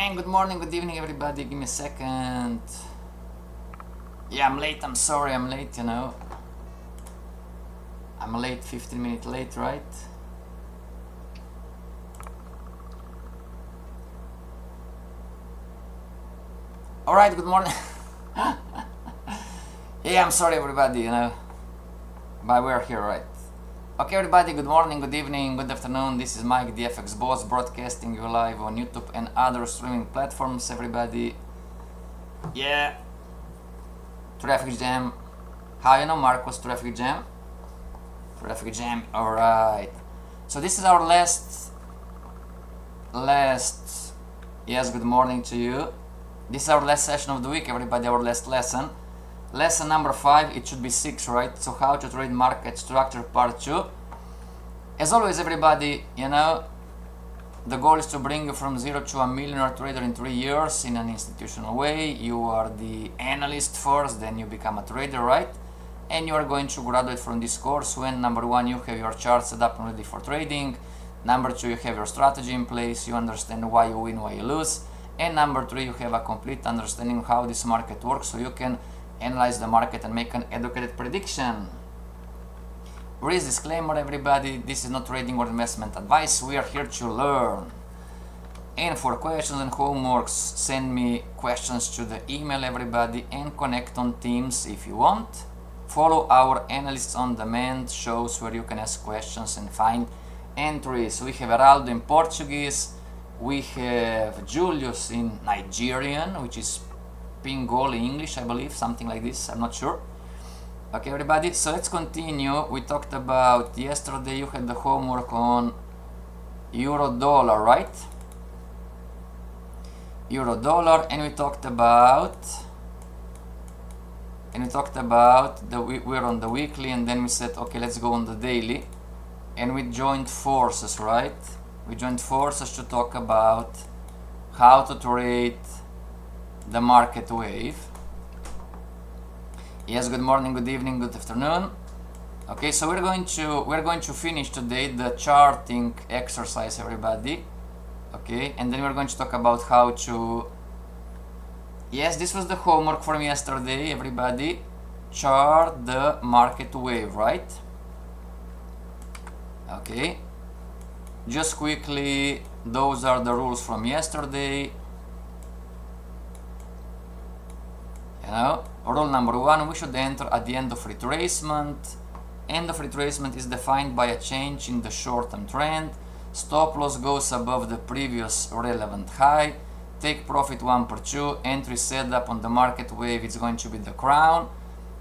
And good morning, good evening everybody, give me a second. Yeah, I'm late, I'm sorry I'm late, you know. I'm late, 15 minutes late, right? Alright, good morning. Yeah, I'm sorry everybody, you know. But we're here, right? Okay everybody, good morning, good evening, good afternoon. This is Mike, the FX Boss, broadcasting you live on YouTube and other streaming platforms, everybody. Yeah. Traffic jam. How you know Marcos, traffic jam? Traffic jam, alright. So this is our last, yes, good morning to you. This is our last session of the week, everybody, our last lesson. Lesson number 5, it should be 6, right? So how to trade market structure part 2. As always, everybody, you know, the goal is to bring you from 0 to a millionaire trader in 3 years in an institutional way. You are the analyst first, then you become a trader, right? And you are going to graduate from this course when number 1, you have your chart set up and ready for trading. Number 2, you have your strategy in place, you understand why you win, why you lose. And number 3, you have a complete understanding of how this market works, so you can analyze the market and make an educated prediction. Please disclaimer everybody, this is not trading or investment advice, we are here to learn. And for questions and homeworks, send me questions to the email everybody and connect on Teams if you want. Follow our analysts on demand shows where you can ask questions and find entries. We have Heraldo in Portuguese, we have Julius in Nigerian, which is Pingol in English, I believe, something like this, I'm not sure. Okay everybody, so let's continue. We talked about yesterday, you had the homework on euro dollar, right? Euro dollar, and we talked about we're on the weekly, and then we said okay, let's go on the daily, and we joined forces, right? We joined forces to talk about how to trade the market wave. Yes, good morning, good evening, good afternoon. Okay, so we're going to finish today the charting exercise, everybody. Okay, and then we're going to talk about how to, yes, this was the homework from yesterday, everybody. Chart the market wave, right? Okay, just quickly, those are the rules from yesterday. You know, rule number 1, we should enter at the end of retracement. End of retracement is defined by a change in the short-term trend. Stop loss goes above the previous relevant high. Take profit 1 per 2. Entry setup on the market wave, it's going to be the crown.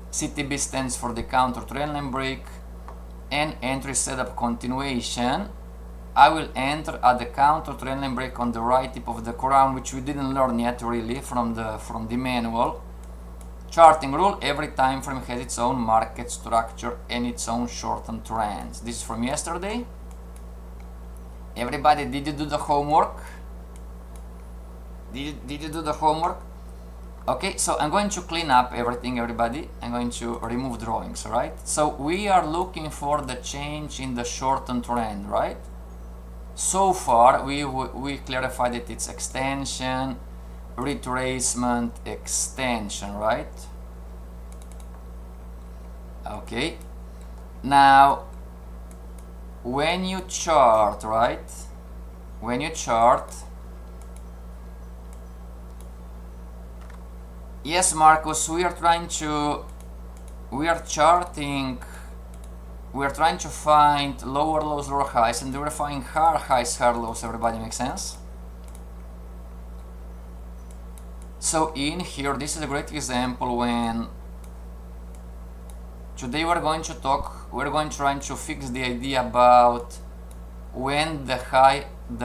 CTB stands for the counter trendline break. And entry setup continuation, I will enter at the counter trendline break on the right tip of the crown, which we didn't learn yet really from the manual. Charting rule, every time frame has its own market structure and its own short-term trends. This is from yesterday. Everybody, did you do the homework? Did you do the homework? Okay, so I'm going to clean up everything, everybody. I'm going to remove drawings, right? So we are looking for the change in the short-term trend, right? So far, we clarified that it's extension, retracement, extension, right? Okay, now when you chart, right, when you chart, yes Marcus, we are trying to find lower lows, lower highs, and we're finding higher highs, higher lows. Everybody, makes sense? So in here, this is a great example when today we're going to try to fix the idea about when the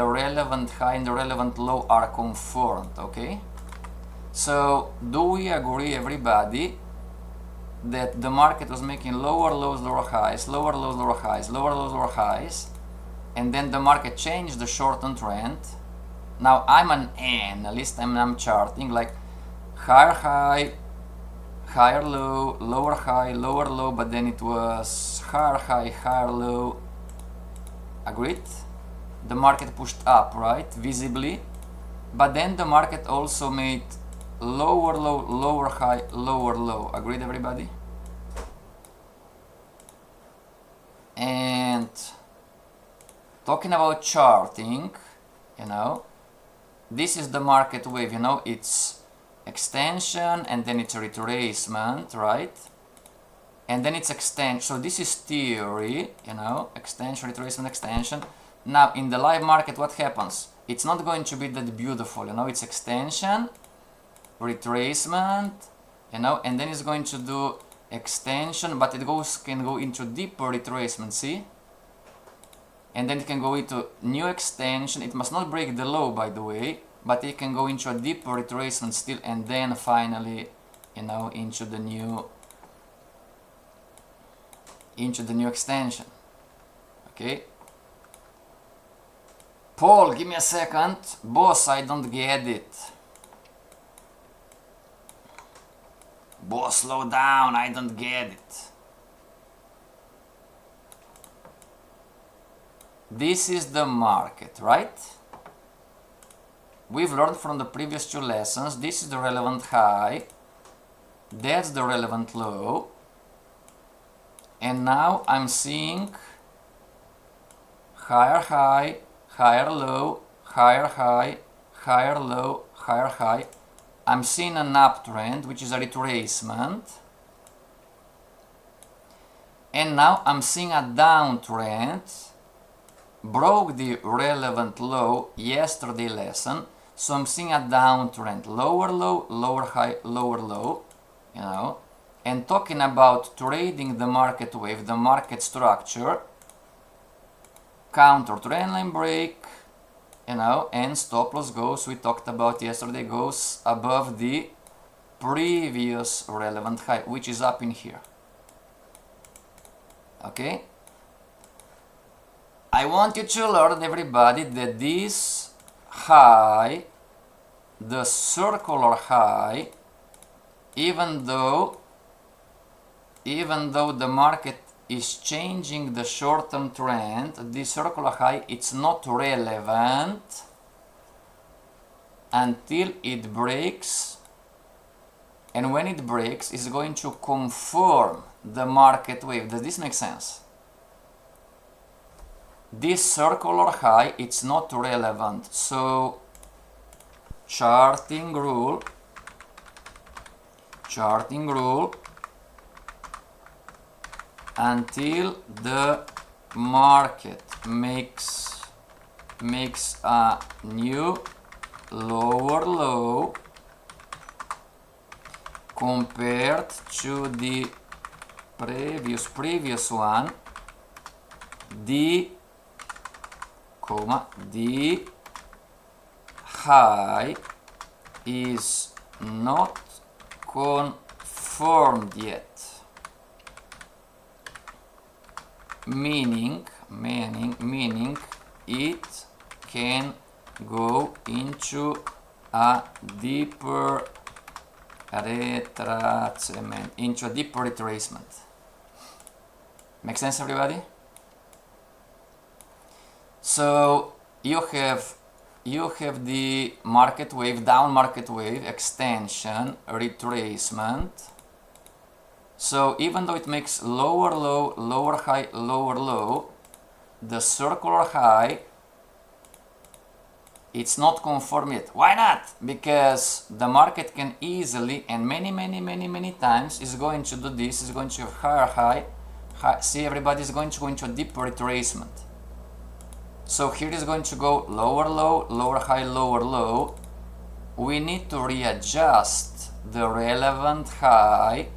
relevant high and the relevant low are confirmed, okay? So do we agree, everybody, that the market was making lower lows, lower highs, lower lows, lower highs, lower lows, lower highs, and then the market changed the short-term trend? Now I'm an analyst, I'm charting like higher high, higher low, lower high, lower low, but then it was higher high, higher low. Agreed? The market pushed up, right? Visibly. but then the market also made lower low, lower high, lower low. Agreed, everybody? And talking about charting, you know, this is the market wave, you know, it's extension and then it's retracement, right? And then it's extension. So this is theory, you know, extension, retracement, extension. Now in the live market, what happens? It's not going to be that beautiful, you know, it's extension, retracement, you know, and then it's going to do extension, but it can go into deeper retracement, see? And then it can go into new extension. It must not break the low, by the way, but it can go into a deeper retracement still, and then finally, you know, into the new extension. Okay. Paul, give me a second. Boss, I don't get it. Boss, slow down, I don't get it. This is the market, right? We've learned from the previous two lessons, this is the relevant high, that's the relevant low, and now I'm seeing higher high, higher low, higher high, higher low, higher high. I'm seeing an uptrend, which is a retracement, and now I'm seeing a downtrend. Broke the relevant low yesterday lesson, so I'm seeing a downtrend, lower low, lower high, lower low, you know. And talking about trading the market wave, the market structure, counter trend line break, you know, and stop loss goes, we talked about yesterday, goes above the previous relevant high, which is up in here. Okay? I want you to learn, everybody, that this high, the circular high, even though the market is changing the short-term trend, this circular high, it's not relevant until it breaks, and when it breaks, it's going to confirm the market wave. Does this make sense? This circular high, it's not relevant. So charting rule, until the market makes a new lower low compared to the previous one, the high is not confirmed yet, meaning it can go into a deeper retracement, Make sense, everybody? So you have the market wave, down market wave, extension, retracement. So even though it makes lower low, lower high, lower low, the circular high, it's not confirmed yet. Why not? Because the market can easily, and many times, is going to do this, is going to have higher high, see, everybody is going to go into a deeper retracement. So here is going to go lower low, lower high, lower low. We need to readjust the relevant high.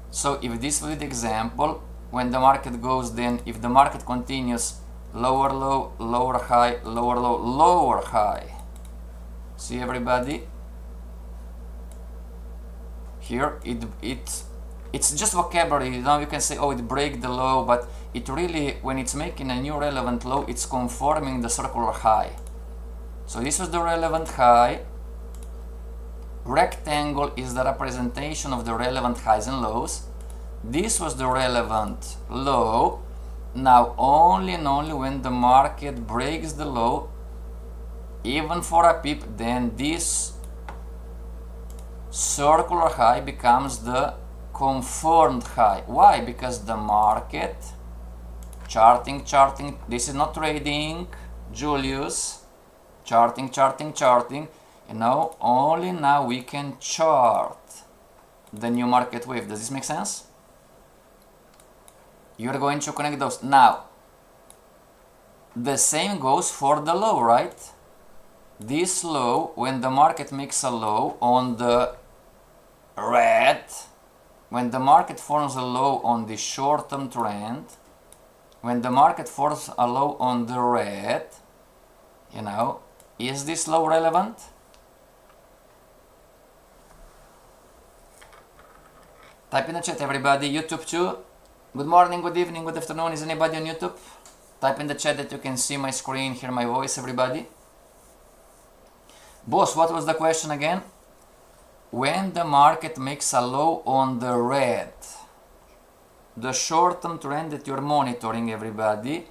So if this will be the example, when the market goes, then if the market continues lower low, lower high, lower low, lower high. See, everybody? Here it's just vocabulary, you know, you can say, oh, it break the low, but it really, when it's making a new relevant low, it's confirming the circular high. So this was the relevant high. Rectangle is the representation of the relevant highs and lows. This was the relevant low. Now only and only when the market breaks the low, even for a pip, then this circular high becomes the confirmed high. Why? Because the market, charting, this is not trading, Julius, charting, and now only now we can chart the new market wave. Does this make sense? You're going to connect those. Now, the same goes for the low, right? This low, when the market makes a low on the red, when the market forms a low on the short-term trend, when the market forms a low on the red, you know, is this low relevant? Type in the chat, everybody. YouTube too. Good morning, good evening, good afternoon. Is anybody on YouTube? Type in the chat that you can see my screen, hear my voice, everybody. Boss, what was the question again? When the market makes a low on the red, the short-term trend that you're monitoring, everybody,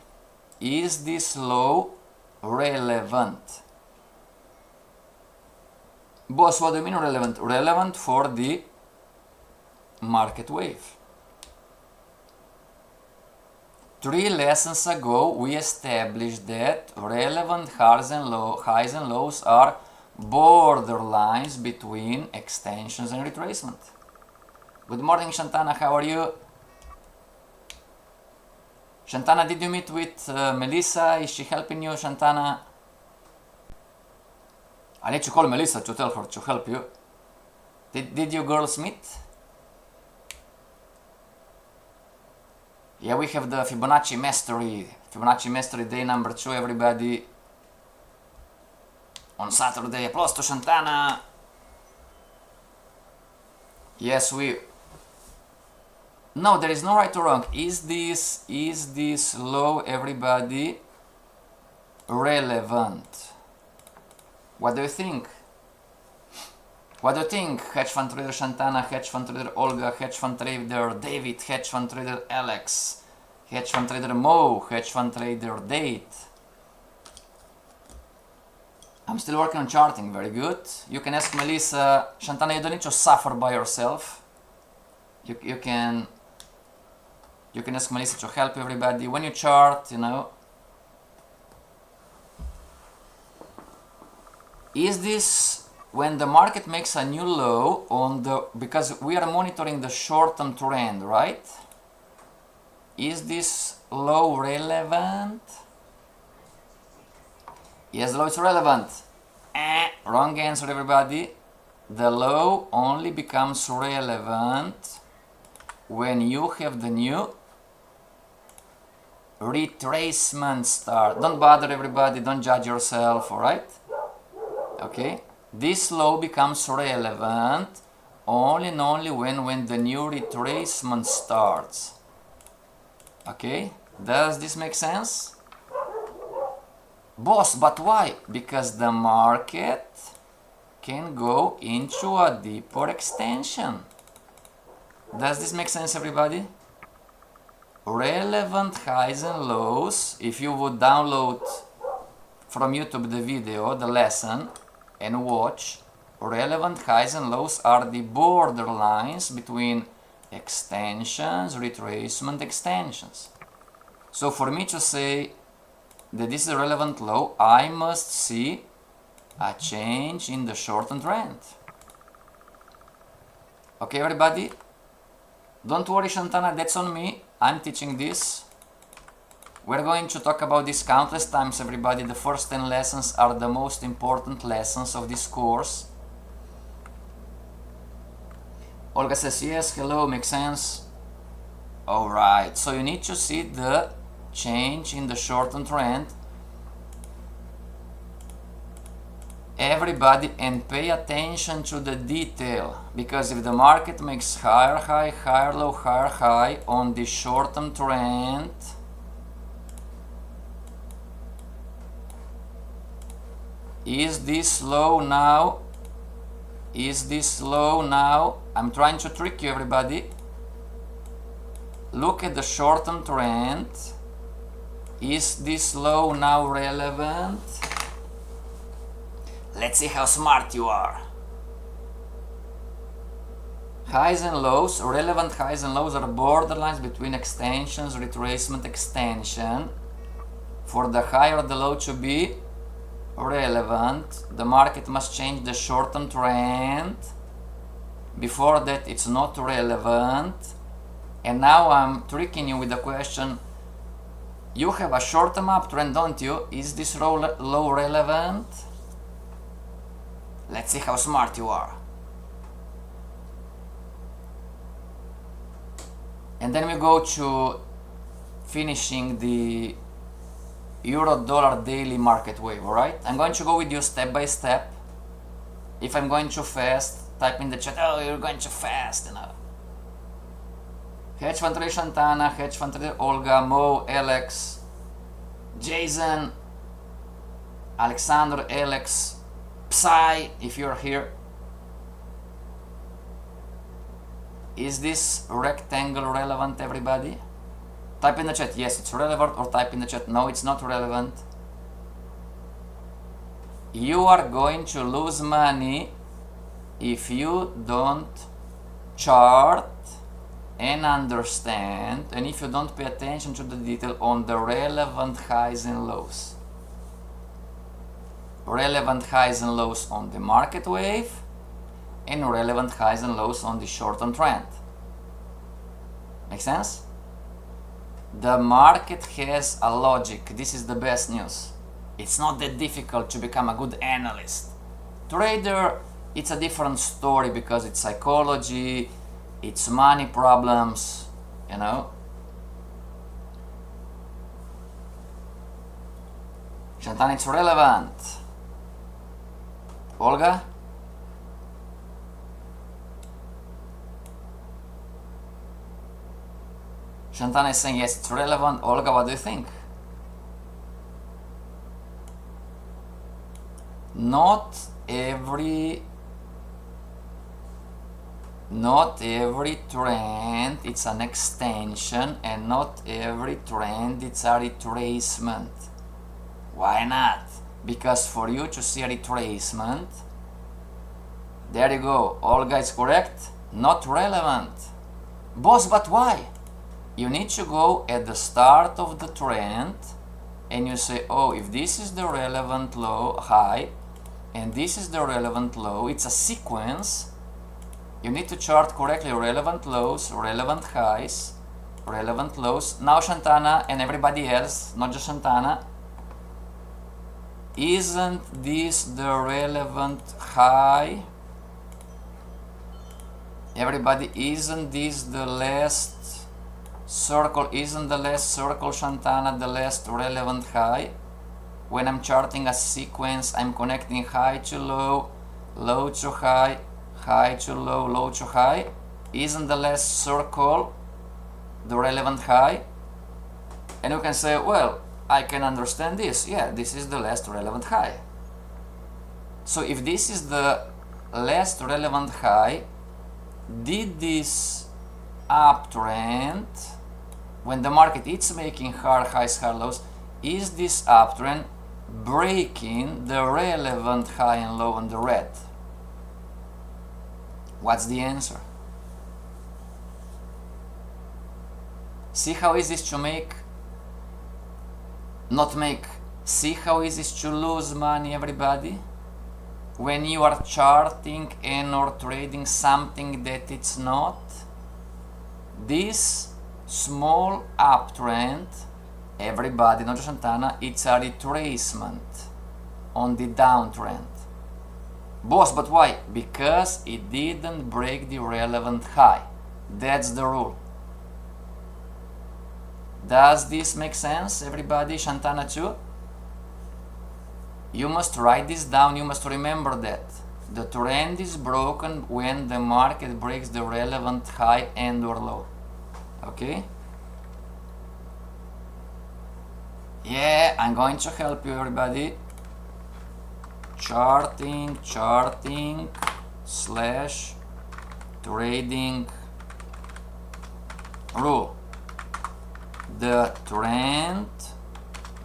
is this low relevant? Boss, what do you mean relevant? Relevant for the market wave. 3 lessons ago, we established that relevant highs and lows are borderlines between extensions and retracement. Good morning, Shantana. How are you? Shantana, did you meet with Melissa? Is she helping you, Shantana? I need to call Melissa to tell her to help you. Did you girls meet? Yeah, we have the Fibonacci Mastery day number 2, everybody. On Saturday, applause to Shantana. Yes, no, there is no right or wrong. Is this low, everybody, relevant? What do you think? What do you think? Hedge fund trader Shantana, hedge fund trader Olga, hedge fund trader David, hedge fund trader Alex, hedge fund trader Mo, hedge fund trader Date. I'm still working on charting, very good. You can ask Melissa. Shantana, you don't need to suffer by yourself. You can ask Melissa to help everybody. When you chart, you know, is this when the market makes a new low on the, because we are monitoring the short-term trend, right? Is this low relevant? Yes, the low is relevant. Wrong answer, everybody. The low only becomes relevant when you have the new retracement start. Don't bother, everybody. Don't judge yourself, alright? Okay? This low becomes relevant only and only when the new retracement starts. Okay? Does this make sense? Boss, but why? Because the market can go into a deeper extension. Does this make sense, everybody? Relevant highs and lows, if you would download from YouTube the video, the lesson, and watch, relevant highs and lows are the borderlines between extensions, retracement, extensions. So for me to say that this is a relevant low, I must see a change in the short-term trend. Okay, everybody? Don't worry, Shantana, that's on me. I'm teaching this. We're going to talk about this countless times, everybody. The first 10 lessons are the most important lessons of this course. Olga says yes, hello, makes sense. Alright, so you need to see the change in the short-term trend, everybody, and pay attention to the detail, because if the market makes higher high, higher low, higher high on the short-term trend, is this low now? Is this low now? I'm trying to trick you, everybody. Look at the short-term trend. Is this low now relevant? Let's see how smart you are. Highs and lows, relevant highs and lows are borderlines between extensions, retracement, extension. For the high or the low to be relevant, the market must change the short-term trend. Before that, it's not relevant. And now I'm tricking you with the question, you have a short-term uptrend, don't you? Is this low relevant? Let's see how smart you are. And then we go to finishing the euro-dollar daily market wave, alright? I'm going to go with you step by step. If I'm going too fast, type in the chat, oh, you're going too fast, you know. Hedge Fund Trader Shantana, Hedge Fund Trader Olga, Mo, Alex, Jason, Alexander, Alex, Psy, if you're here. Is this rectangle relevant, everybody? Type in the chat, yes, it's relevant, or type in the chat, no, it's not relevant. You are going to lose money if you don't chart and understand, and if you don't pay attention to the detail on the relevant highs and lows. Relevant highs and lows on the market wave, and relevant highs and lows on the short-term trend. Make sense? The market has a logic. This is the best news. It's not that difficult to become a good analyst. Trader, it's a different story because it's psychology, it's money problems, you know. Shantana, it's relevant. Olga? Shantana is saying yes, it's relevant. Olga, what do you think? Not every trend it's an extension, and not every trend it's a retracement. Why not? Because for you to see a retracement, there you go, Olga is correct, not relevant. Boss, but why? You need to go at the start of the trend and you say, oh, if this is the relevant low high and this is the relevant low, it's a sequence. You need to chart correctly relevant lows, relevant highs, relevant lows. Now Shantana and everybody else, not just Shantana, isn't this the relevant high? Everybody, isn't this the last circle? Isn't the last circle, Shantana, the last relevant high? When I'm charting a sequence, I'm connecting high to low, low to high, high to low, low to high. Isn't the last circle the relevant high? And you can say, well, I can understand this. Yeah, this is the last relevant high. So if this is the last relevant high, did this uptrend, when the market is making hard highs, hard lows, is this uptrend breaking the relevant high and low on the red? What's the answer? See how easy it is to make, not make, see how easy it is to lose money, everybody? When you are charting and or trading something that it's not. This small uptrend, everybody, not just Shantana, it's a retracement on the downtrend. Boss, but why? Because it didn't break the relevant high. That's the rule. Does this make sense, everybody? Shantana too? You must write this down, you must remember that. The trend is broken when the market breaks the relevant high and or low. Okay? Yeah, I'm going to help you, everybody. Charting slash trading rule. The trend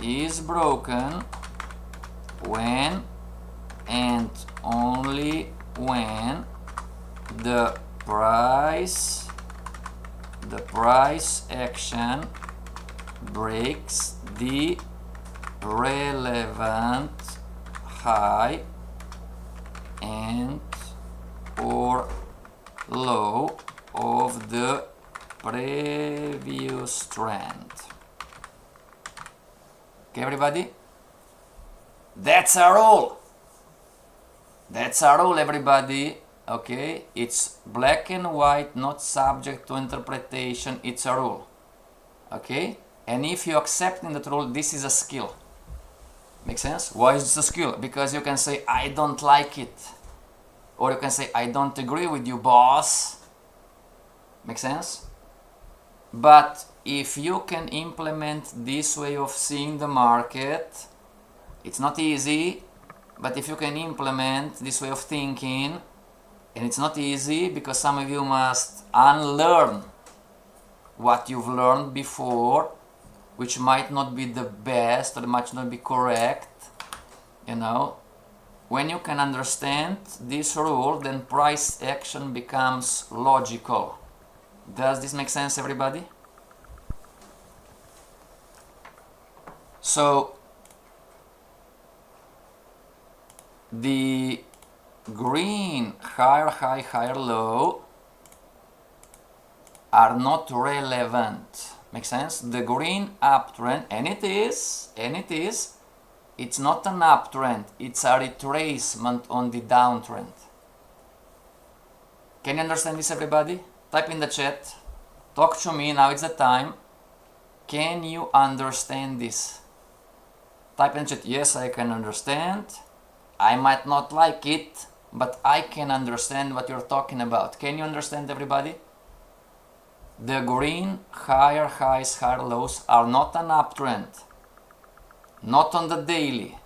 is broken when and only when the price action breaks the relevant high and or low of the previous trend. Okay, everybody? That's our rule. That's our rule, everybody. Okay, it's black and white, not subject to interpretation. It's a rule. Okay, and if you accept in that rule, this is a skill. Make sense? Why is this a skill? Because you can say I don't like it, or you can say I don't agree with you, boss. Make sense? But if you can implement this way of seeing the market, it's not easy, but if you can implement this way of thinking, and it's not easy because some of you must unlearn what you've learned before, which might not be the best or might not be correct, you know. When you can understand this rule, then price action becomes logical. Does this make sense, everybody? So the green higher high, higher low are not relevant. Make sense? The green uptrend, and it is, it's not an uptrend, it's a retracement on the downtrend. Can you understand this, everybody? Type in the chat. Talk to me, now it's the time. Can you understand this? Type in the chat, yes, I can understand. I might not like it, but I can understand what you're talking about. Can you understand, everybody? The green higher highs, higher lows are not an uptrend. Not on the daily.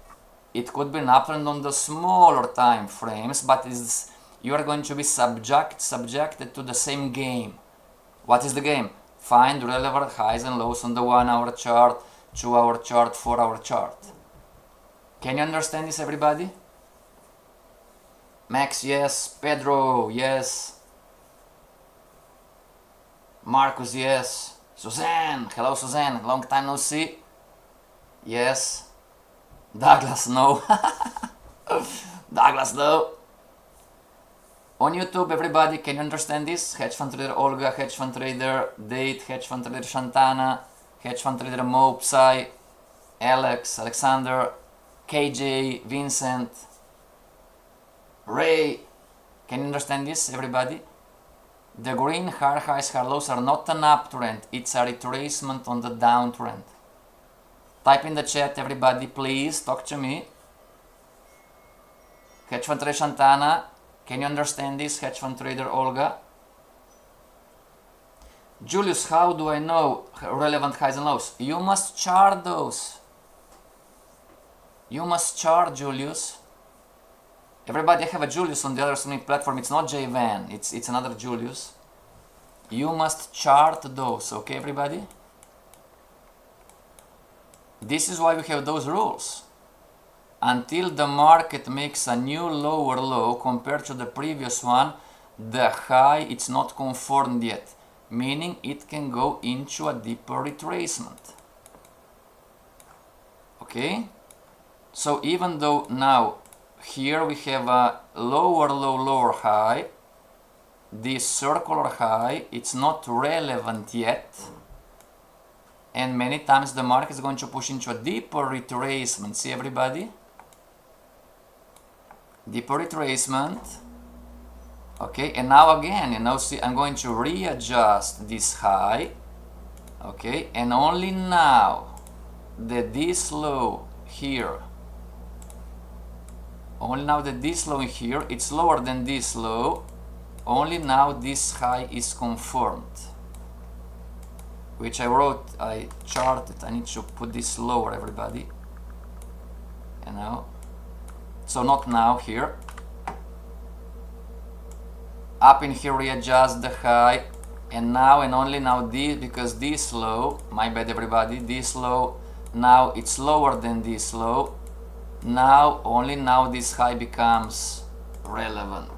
It could be an uptrend on the smaller time frames, but you are going to be subjected to the same game. What is the game? Find relevant highs and lows on the 1 hour chart, 2 hour chart, 4 hour chart. Can you understand this, everybody? Max, yes. Pedro, yes. Marcus, yes. Suzanne, hello Suzanne, long time no see. Yes. Douglas, no. Douglas, no. On YouTube, everybody, can you understand this? Hedge fund trader Olga, hedge fund trader Date, hedge fund trader Shantana, hedge fund trader Mopsai, Alex, Alexander, KJ, Vincent, Ray. Can you understand this, everybody? The green higher highs, higher lows are not an uptrend, it's a retracement on the downtrend. Type in the chat, everybody, please, talk to me. Hedge fund trader Shantana, can you understand this? Hedge fund trader Olga. Julius, how do I know relevant highs and lows? You must chart those. You must chart, Julius. Everybody, I have a Julius on the other streaming platform. It's not J Van, it's another Julius. You must chart those, okay, everybody? This is why we have those rules. Until the market makes a new lower low compared to the previous one, the high it's not confirmed yet, meaning it can go into a deeper retracement. Okay? So even though now here we have a lower low, lower high, this circular high, it's not relevant yet, and many times the market is going to push into a deeper retracement. See, everybody? Deeper retracement. Okay, and now again, you know, see, I'm going to readjust this high. Okay, and only now that this low here, only now that this low here, it's lower than this low, only now this high is confirmed. Which I charted, I need to put this lower, everybody. You know, so not now, here. Up in here, readjust the high, and now and only now this, because this low, my bad, everybody, this low, now it's lower than this low, Now, only now this high becomes relevant.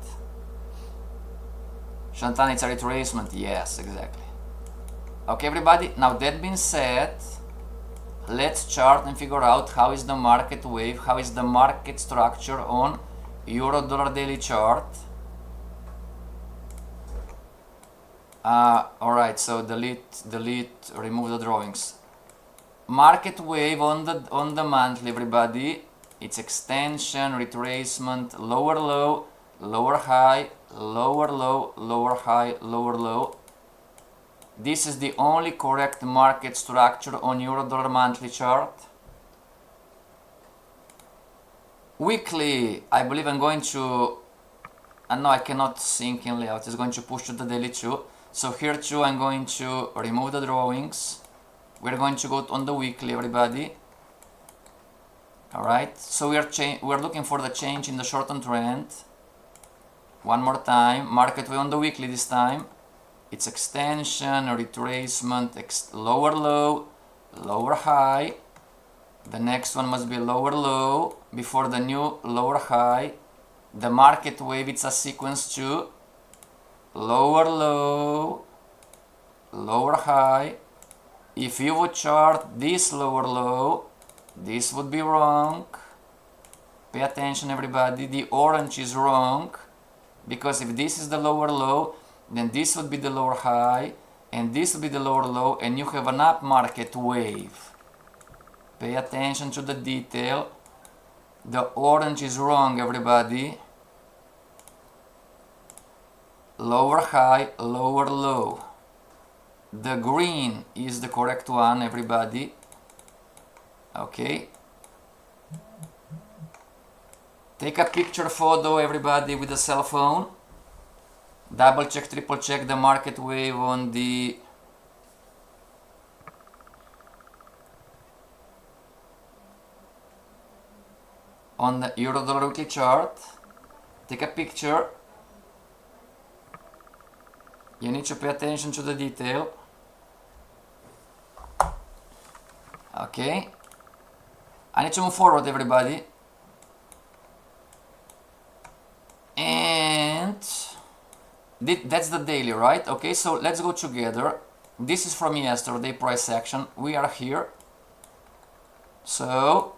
Chantal, it's a retracement. Yes, exactly. Okay, everybody. Now that being said, let's chart and figure out how is the market wave, how is the market structure on Euro-Dollar daily chart. Alright, so delete, remove the drawings. Market wave on the monthly, everybody. It's extension, retracement, lower low, lower high, lower low, lower high, lower low. This is the only correct market structure on Euro-Dollar monthly chart. Weekly, I believe I'm going to, no, I cannot sync in layout, it's going to push to the daily too. So here too, I'm going to remove the drawings. We're going to go on the weekly, everybody. Alright, so we're looking for the change in the short-term trend. One more time, market wave on the weekly this time. It's extension, retracement, lower low, lower high. The next one must be lower low before the new lower high. The market wave, it's a sequence too. Lower low, lower high. If you would chart this lower low, this would be wrong. Pay attention, everybody. The orange is wrong, because if this is the lower low, then this would be the lower high, and this would be the lower low, and you have an up market wave. Pay attention to the detail. The orange is wrong, everybody. Lower high, lower low. The green is the correct one, everybody. Okay. Take a picture photo, everybody, with a cell phone. Double check, triple check the market wave on the Euro-Dollar weekly chart. Take a picture. You need to pay attention to the detail. Okay. I need to move forward, everybody. And that's the daily, right? Okay, so let's go together. This is from yesterday, price action. We are here. So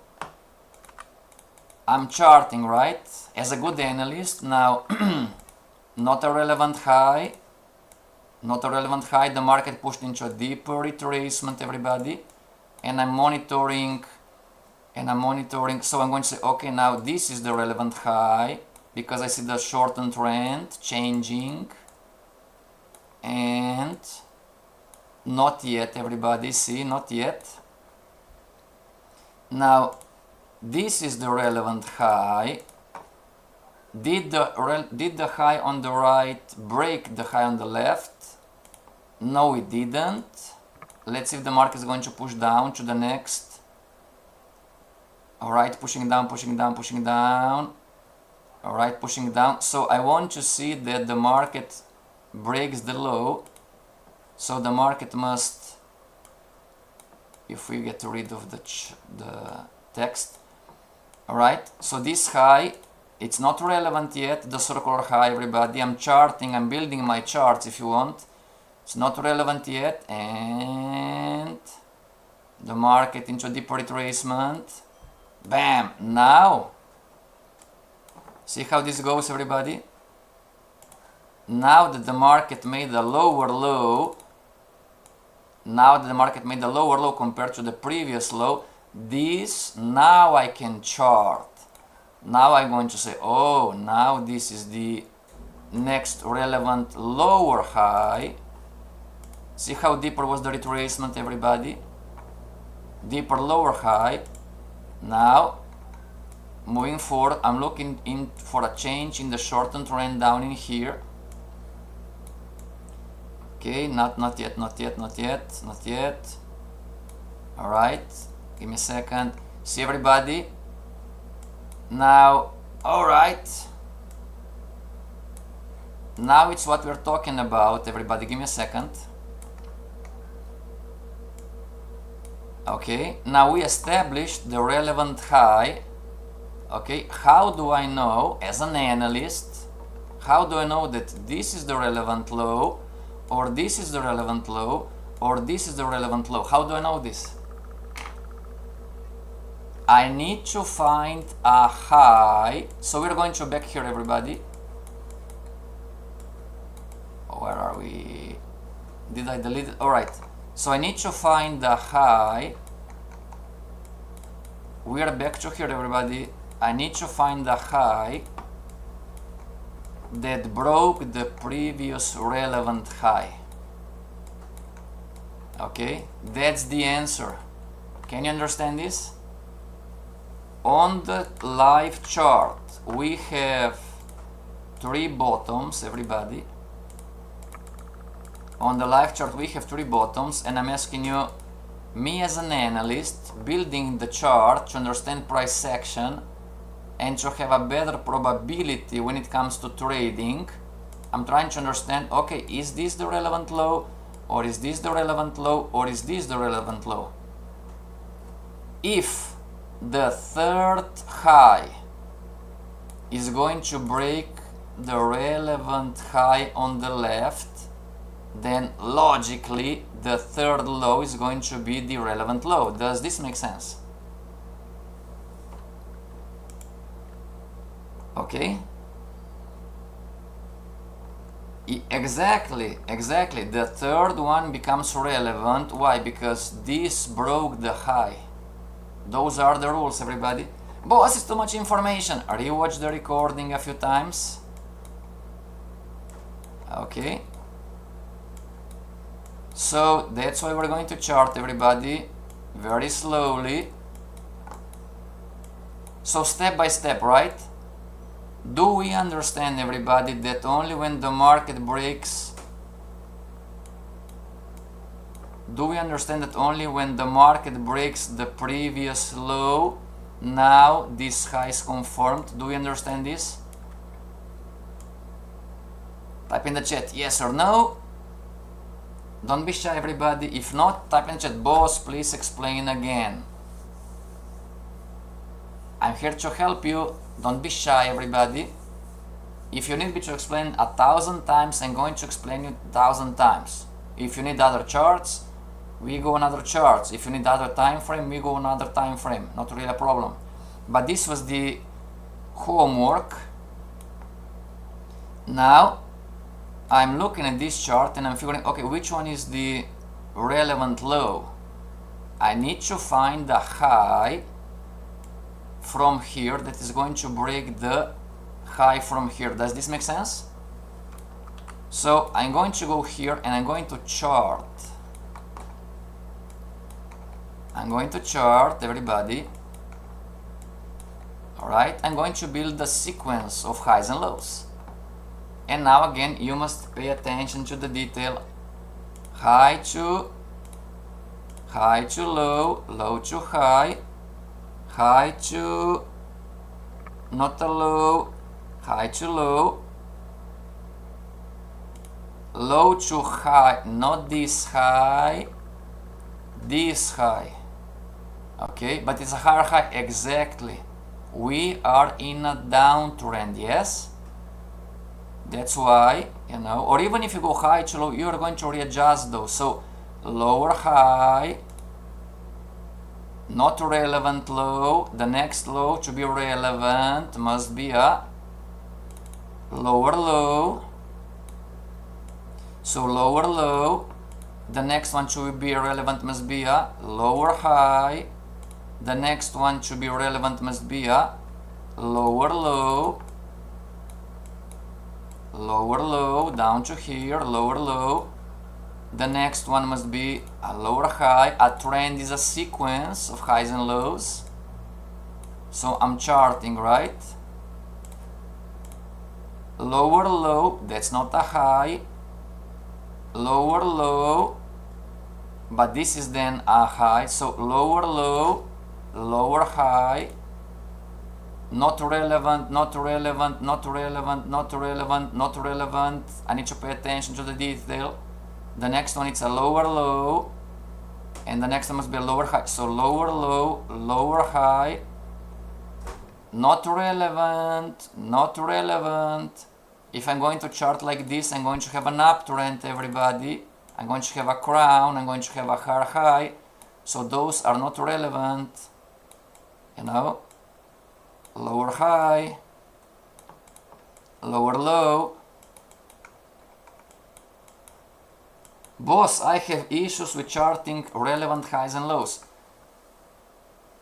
I'm charting, right? As a good analyst. Now, not a relevant high. Not a relevant high. The market pushed into a deeper retracement, everybody. And I'm monitoring. So I'm going to say, okay, now this is the relevant high, because I see the short-term trend changing. And not yet, everybody. See, not yet. Now, this is the relevant high. Did the high on the right break the high on the left? No, it didn't. Let's see if the market is going to push down to the next. Alright, pushing down, pushing down, pushing down. Alright, pushing down. So I want to see that the market breaks the low. So the market must, if we get rid of the text. Alright, so this high, it's not relevant yet, the circular high, everybody. I'm charting, I'm building my charts if you want. It's not relevant yet, and the market into deep retracement. Bam! Now, see how this goes, everybody? Now that the market made a lower low, compared to the previous low, now I can chart. Now I'm going to say, oh, now this is the next relevant lower high. See how deeper was the retracement, everybody? Deeper lower high. Now, moving forward, I'm looking in for a change in the short-term trend down in here. Okay, not yet. Alright, give me a second. See, everybody? Now, alright. Now it's what we're talking about, everybody. Give me a second. Okay, now we established the relevant high. Okay, how do I know as an analyst, how do I know that this is the relevant low, or this is the relevant low, or this is the relevant low? How do I know this? I need to find a high. So we're going to back here, everybody. Where are we? Did I delete it? Alright, so I need to find the high. We are back to here, everybody. I need to find the high that broke the previous relevant high. Okay, that's the answer. Can you understand this? On the live chart, we have 3 bottoms, everybody. On the live chart, we have 3 bottoms, and I'm asking you, me as an analyst, building the chart to understand price action and to have a better probability when it comes to trading, I'm trying to understand, okay, is this the relevant low, or is this the relevant low, or is this the relevant low? If the third high is going to break the relevant high on the left, then logically the third low is going to be the relevant low. Does this make sense? Okay? Exactly. The third one becomes relevant. Why? Because this broke the high. Those are the rules, everybody. Boss, it's too much information. Rewatch the recording a few times. Okay. So that's why we're going to chart, everybody, very slowly. So step by step, right? Do we understand, everybody, that only when the market breaks, do we understand that only when the market breaks the previous low, now this high is confirmed? Do we understand this? Type in the chat yes or no. Don't be shy, everybody. If not, type in the chat, boss, please explain again. I'm here to help you. Don't be shy, everybody. If you need me to explain 1,000 times, I'm going to explain you 1,000 times. If you need other charts, we go on other charts. If you need other time frame, we go on other time frame. Not really a problem. But this was the homework. Now I'm looking at this chart and I'm figuring, okay, which one is the relevant low? I need to find the high from here that is going to break the high from here. Does this make sense? So I'm going to go here and I'm going to chart. I'm going to chart, everybody. Alright, I'm going to build a sequence of highs and lows. And now again, you must pay attention to the detail. High to low, low to high to not a low, high to low, low to high, not this high, this high. Okay, but it's a higher high, exactly. We are in a downtrend, yes? That's why, you know, or even if you go high to low, you are going to readjust those. So lower high, not relevant low. The next low to be relevant must be a lower low. So lower low. The next one to be relevant must be a lower high. The next one to be relevant must be a lower low. Lower low, down to here, lower low. The next one must be a lower high. A trend is a sequence of highs and lows. So I'm charting, right? Lower low, that's not a high. Lower low, but this is then a high. So lower low, lower high. Not relevant, not relevant, not relevant, not relevant, not relevant. I need to pay attention to the detail. The next one is a lower low, and the next one must be a lower high. So lower low, lower high, Not relevant, not relevant. If I'm going to chart like this, I'm going to have an uptrend, everybody. I'm going to have a crown, I'm going to have a high. So those are not relevant. You know, lower high, lower low. Boss, I have issues with charting relevant highs and lows.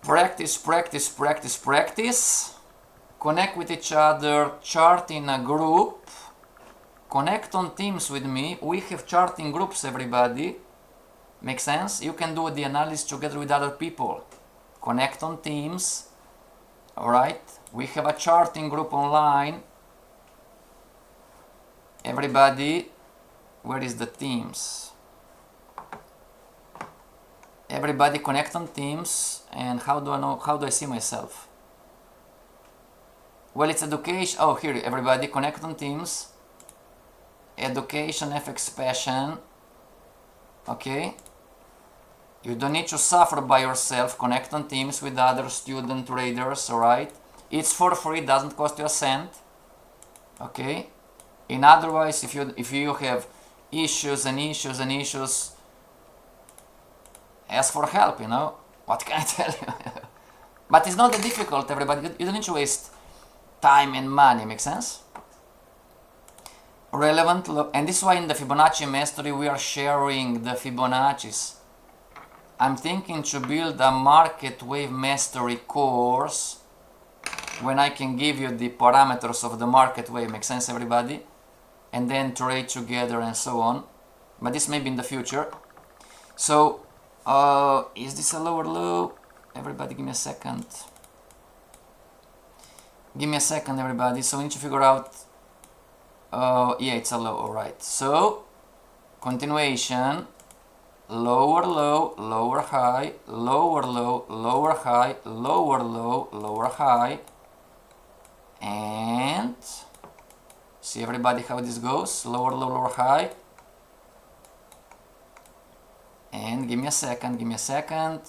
Practice, practice, practice, practice. Connect with each other, chart in a group. Connect on Teams with me. We have charting groups, everybody. Make sense? You can do the analysis together with other people. Connect on Teams. Alright? We have a charting group online. Everybody, where is the Teams? Everybody connect on Teams. And how do I know, how do I see myself? Well, it's education. Oh, here, everybody connect on Teams. Education, FX Passion. Okay? You don't need to suffer by yourself. Connect on Teams with other student traders, alright? It's for free, doesn't cost you a cent. Okay? In otherwise, if you have issues and issues and issues, ask for help, you know? What can I tell you? But it's not that difficult, everybody. You don't need to waste time and money, make sense? Relevant, and this is why in the Fibonacci Mastery we are sharing the Fibonacci's. I'm thinking to build a market wave mastery course when I can give you the parameters of the market wave, make sense, everybody? And then trade together and so on. But this may be in the future. So, is this a lower low? Everybody give me a second. Give me a second, everybody. So we need to figure out. Yeah, it's a low, alright. So, continuation. Lower low, lower high, lower low, lower high, lower low, lower high. And see everybody how this goes. Lower low, lower high. And give me a second, give me a second.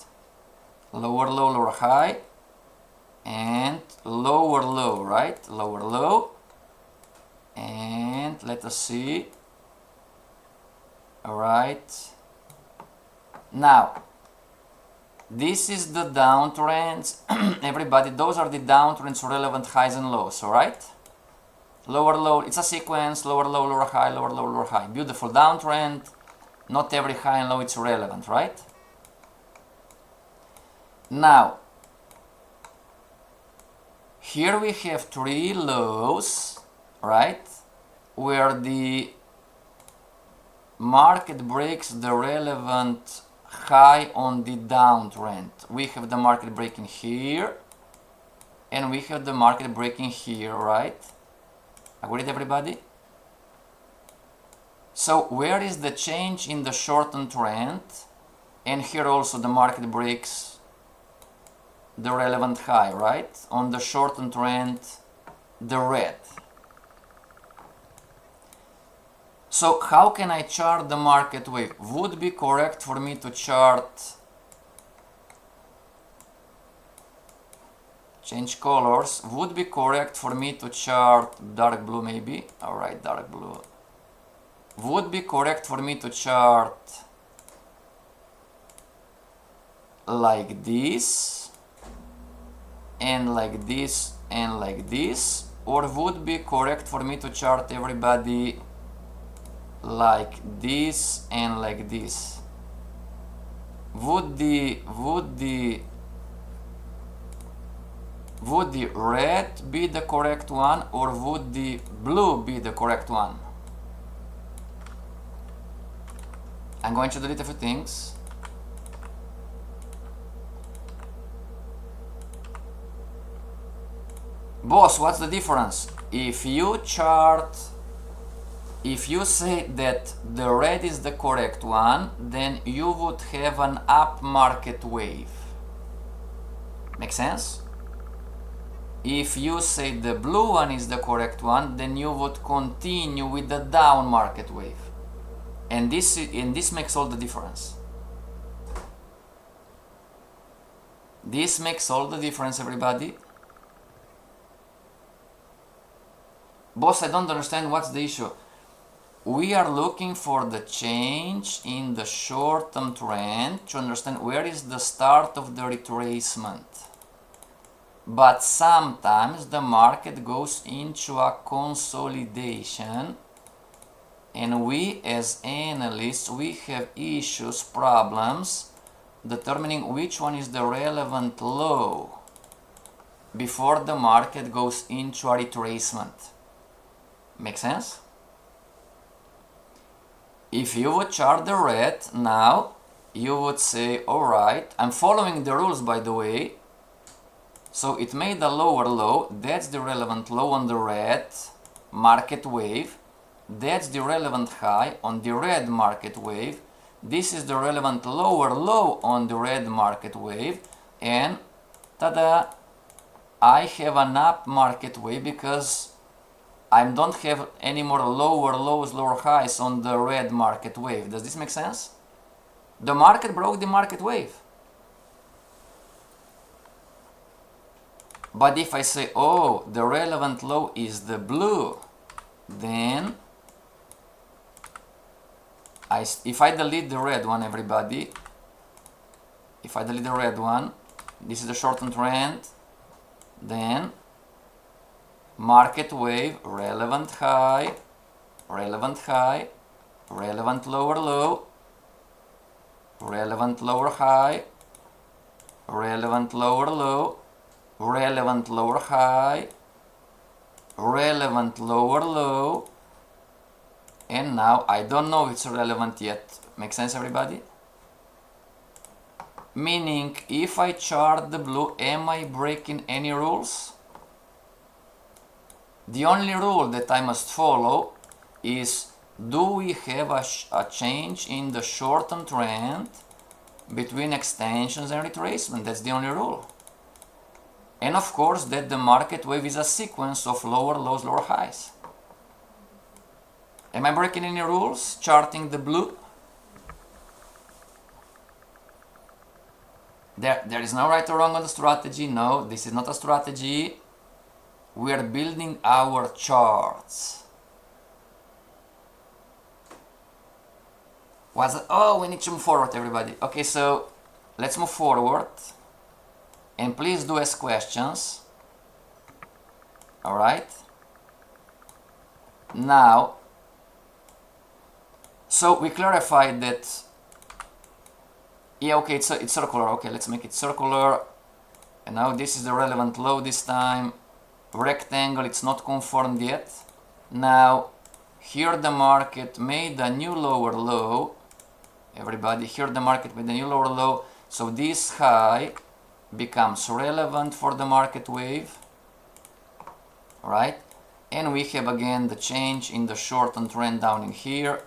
Lower low, lower high. And lower low, right? Lower low. And let us see. Alright. Now, this is the downtrends. Everybody, those are the downtrends relevant highs and lows, alright? Lower low, it's a sequence. Lower low, lower high, lower low, lower high. Beautiful downtrend. Not every high and low is relevant, right? Now, here we have three lows, right? Where the market breaks the relevant high on the downtrend. We have the market breaking here, and we have the market breaking here, right? Agreed, everybody? So where is the change in the shortened trend? And here also the market breaks the relevant high, right? On the shortened trend, the red. So how can I chart the market wave? Would be correct for me to chart, change colors, would be correct for me to chart dark blue maybe, alright, dark blue. Would be correct for me to chart like this, and like this, and like this, or would be correct for me to chart everybody like this and like this? Would the red be the correct one, or would the blue be the correct one? I'm going to delete a few things. Boss, what's the difference? If you chart, if you say that the red is the correct one, then you would have an up market wave. Make sense? If you say the blue one is the correct one, then you would continue with the down market wave. And this makes all the difference. This makes all the difference, everybody. Boss, I don't understand what's the issue. We are looking for the change in the short-term trend to understand where is the start of the retracement. But sometimes the market goes into a consolidation, and we as analysts, we have issues, problems determining which one is the relevant low before the market goes into a retracement. Make sense? If you would chart the red now, you would say, alright, I'm following the rules, by the way. So it made a lower low, that's the relevant low on the red market wave. That's the relevant high on the red market wave. This is the relevant lower low on the red market wave. And tada, I have an up market wave because I don't have any more lower lows, lower highs on the red market wave. Does this make sense? The market broke the market wave. But if I say, oh, the relevant low is the blue, then if I delete the red one, everybody, if I delete the red one, this is the short-term trend, then market wave, relevant high, relevant high, relevant lower low, relevant lower high, relevant lower low, relevant lower high, relevant lower low, and now I don't know if it's relevant yet. Make sense, everybody? Meaning, if I chart the blue, am I breaking any rules? The only rule that I must follow is, do we have a change in the short-term trend between extensions and retracement? That's the only rule. And of course that the market wave is a sequence of lower lows, lower highs. Am I breaking any rules charting the blue? There is no right or wrong on the strategy. No, this is not a strategy. We are building our charts. What's that? Oh, we need to move forward, everybody. Okay, so let's move forward. And please do ask questions. Alright? Now, so we clarified that, yeah, okay, it's circular. Okay, let's make it circular. And now this is the relevant low this time. Rectangle, it's not confirmed yet. Now, here the market made a new lower low. Everybody, here the market made a new lower low. So this high becomes relevant for the market wave, right? And we have again the change in the short-term trend down in here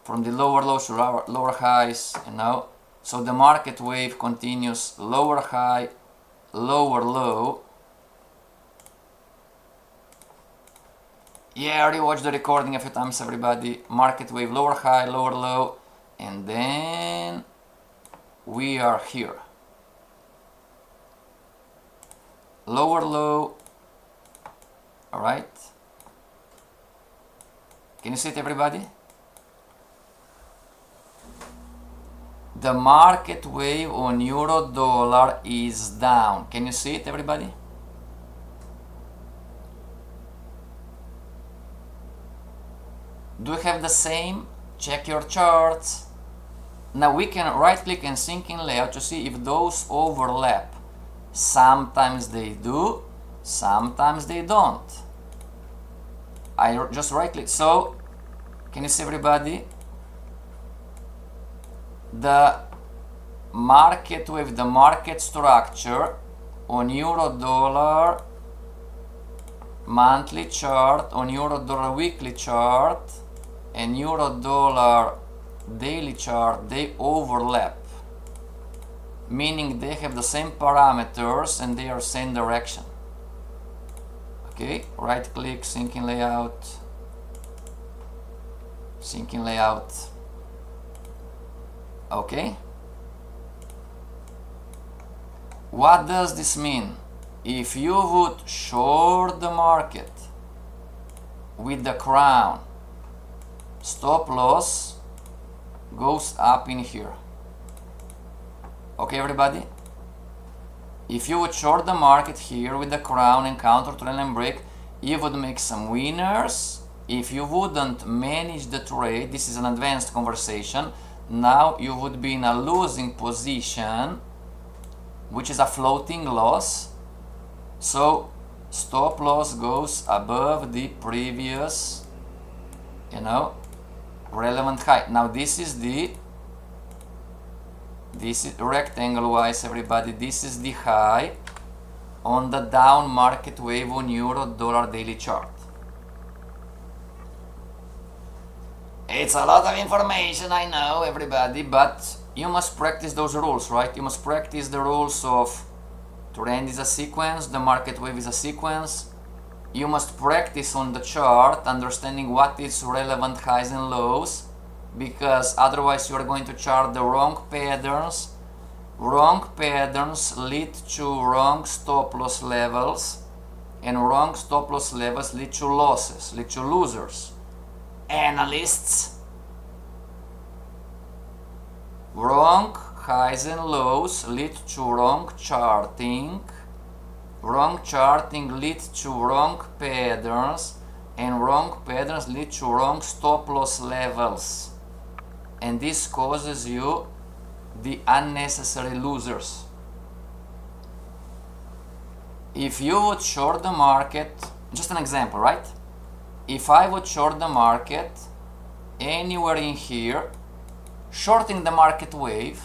from the lower lows to lower highs, and now so the market wave continues lower high, lower low. Yeah, rewatch the recording a few times, everybody. Market wave, lower high, lower low, and then we are here. Lower low. All right. Can you see it, everybody? The market wave on euro dollar is down. Can you see it, everybody? Do you have the same? Check your charts. Now we can right click and sync in layout to see if those overlap. Sometimes they do, sometimes they don't. I just right click. So, can you see, everybody? The market wave, the market structure on euro dollar monthly chart, on euro dollar weekly chart, and euro dollar daily chart, they overlap, meaning they have the same parameters and they are same direction. Okay, right click, sync in layout, sync in layout. Okay, what does this mean? If you would short the market with the crown. Stop loss goes up in here. Okay, everybody? If you would short the market here with the crown and counter trend and break, you would make some winners. If you wouldn't manage the trade, this is an advanced conversation, now you would be in a losing position, which is a floating loss. So stop loss goes above the previous, relevant high. Now this is rectangle wise, everybody, this is the high on the down market wave on euro dollar daily chart. It's a lot of information, I know, everybody, but you must practice those rules, right? You must practice the rules of trend is a sequence, the market wave is a sequence. You must practice on the chart, understanding what is relevant highs and lows, because otherwise you are going to chart the wrong patterns. Wrong patterns lead to wrong stop loss levels, and wrong stop loss levels lead to losses, lead to losers. Analysts, wrong highs and lows lead to wrong charting. Wrong charting leads to wrong patterns, and wrong patterns lead to wrong stop loss levels, and this causes you the unnecessary losers. If you would short the market, just an example, right? If I would short the market anywhere in here, shorting the market wave,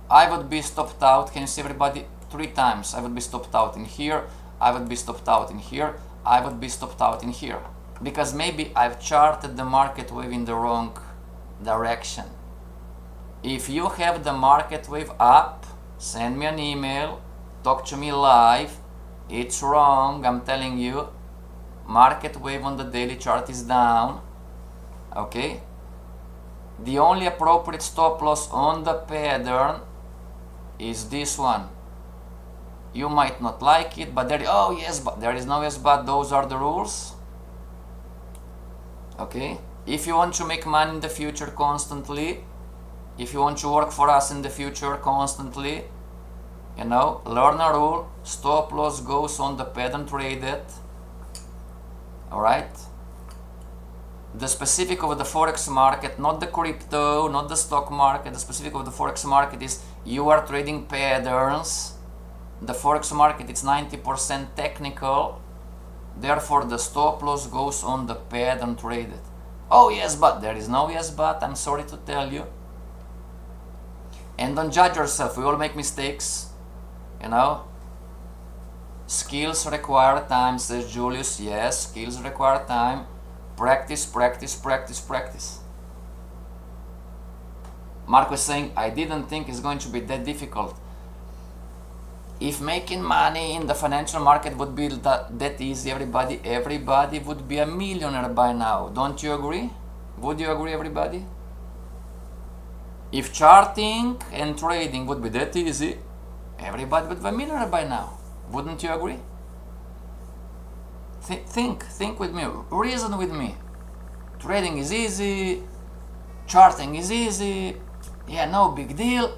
I would be stopped out. Can you see, everybody? 3 times. I would be stopped out in here, I would be stopped out in here, I would be stopped out in here, because maybe I've charted the market wave in the wrong direction. If you have the market wave up, send me an email, talk to me live. It's wrong, I'm telling you. Market wave on the daily chart is down. Okay? The only appropriate stop loss on the pattern is this one. You might not like it, but there is no yes but, those are the rules. Okay? If you want to make money in the future constantly, if you want to work for us in the future constantly, learn a rule. Stop loss goes on the pattern traded. Alright? The specific of the Forex market, not the crypto, not the stock market, the specific of the Forex market is you are trading patterns. The Forex market is 90% technical, therefore the stop loss goes on the pattern traded. Oh yes, but there is no yes but, I'm sorry to tell you. And don't judge yourself, we all make mistakes, Skills require time, says Julius. Yes, skills require time. Practice, practice, practice, practice. Marco is saying, I didn't think it's going to be that difficult. If making money in the financial market would be that easy, everybody would be a millionaire by now. Don't you agree? Would you agree, everybody? If charting and trading would be that easy, everybody would be a millionaire by now. Wouldn't you agree? Think with me, reason with me. Trading is easy, charting is easy, yeah, no big deal.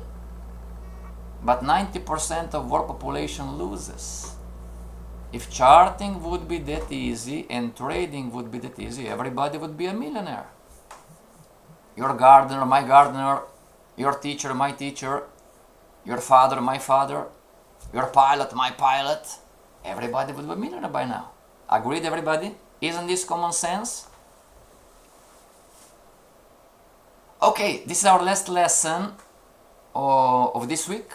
But 90% of world population loses. If charting would be that easy and trading would be that easy, everybody would be a millionaire. Your gardener, my gardener, your teacher, my teacher, your father, my father, your pilot, my pilot, everybody would be a millionaire by now. Agreed, everybody? Isn't this common sense? Okay, this is our last lesson of this week.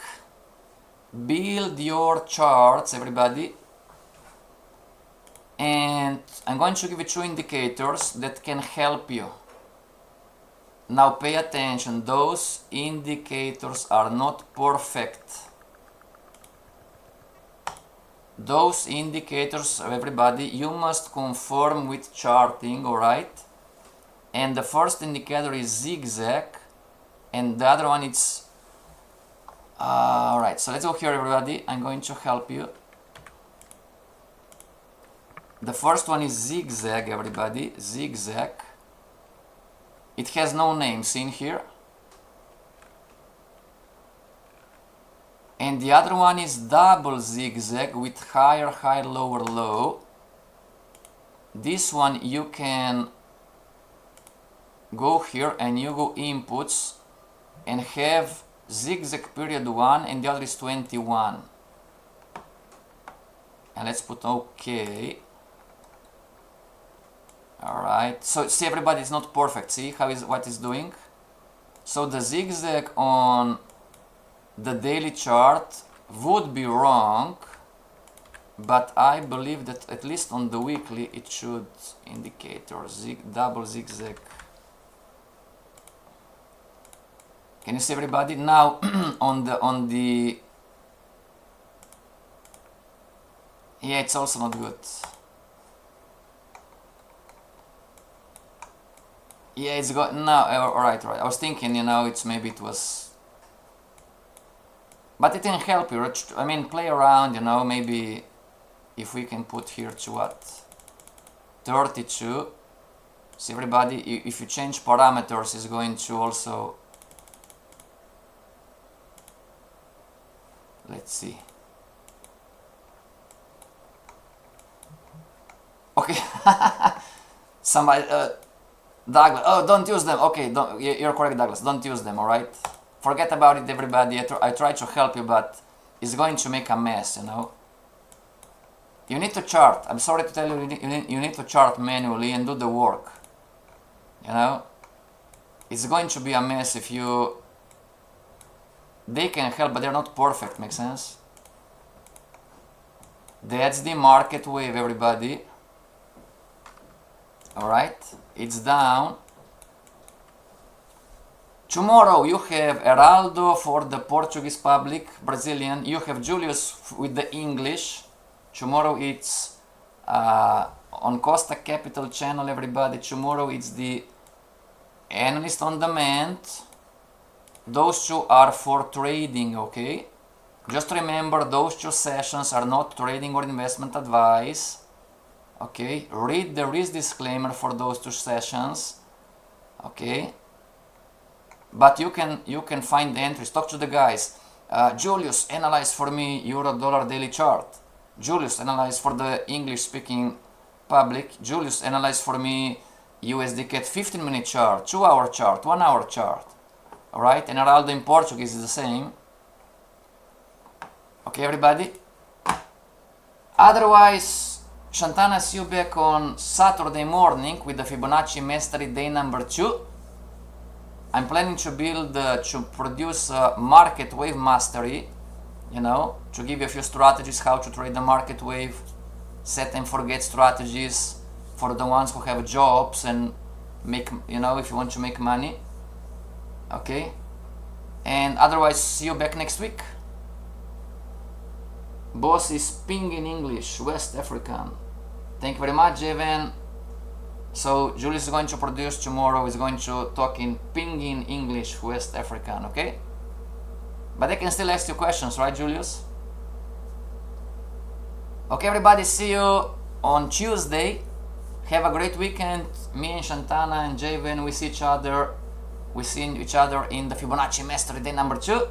Build your charts, everybody. And I'm going to give you 2 indicators that can help you. Now pay attention, those indicators are not perfect. Those indicators, everybody, you must conform with charting, alright? And the first indicator is zigzag, and the other one is... Alright, so let's go here, everybody. I'm going to help you. The first one is zigzag, everybody, zigzag. It has no name, seen here. And the other one is double zigzag with higher high, lower low. This one you can go here and you go inputs and have zigzag period 1 and the other is 21. And let's put OK. Alright, so see everybody, it's not perfect. See how is what it's doing? So the zigzag on the daily chart would be wrong, but I believe that at least on the weekly it should indicate or double zigzag. Can you see everybody? Now on the yeah, it's also not good. Yeah, it's got now. Right. I was thinking, you know, it's maybe it was, but it didn't help you. I mean, play around, you know. Maybe if we can put here to what 32. See everybody, if you change parameters, it's going to also. Let's see. Okay, somebody. Douglas, oh, don't use them. Okay, you're correct, Douglas. Don't use them, all right? Forget about it, everybody. I try to help you, but it's going to make a mess, you know? You need to chart. I'm sorry to tell you, you need to chart manually and do the work, you know? It's going to be a mess if you... They can help, but they're not perfect, makes sense? That's the market wave, everybody. Alright, it's down. Tomorrow you have Heraldo for the Portuguese public, Brazilian. You have Julius with the English. Tomorrow it's on Kosta Capital channel, everybody. Tomorrow it's the analyst on demand. Those two are for trading, okay? Just remember, those two sessions are not trading or investment advice. Okay, read the risk disclaimer for those two sessions. Okay, but you can find the entries. Talk to the guys. Julius, analyze for me euro dollar daily chart. Julius, analyze for the English speaking public. Julius, analyze for me USD CAD 15-minute chart, 2-hour chart, 1-hour chart. Alright, and Heraldo in Portuguese is the same. Okay, everybody. Otherwise, Shantana, see you back on Saturday morning with the Fibonacci Mastery Day number 2. I'm planning to build, to produce market wave mastery, you know, to give you a few strategies how to trade the market wave, set and forget strategies for the ones who have jobs and make, you know, if you want to make money. Okay, and otherwise, see you back next week. Boss is ping in English, West African. Thank you very much, Evan. So Julius is going to produce tomorrow, is going to talk in ping in English, West African, okay? But I can still ask you questions, right, Julius? Okay, everybody, see you on Tuesday. Have a great weekend. Me and Shantana and Javen, we see each other in the Fibonacci Mastery Day number 2.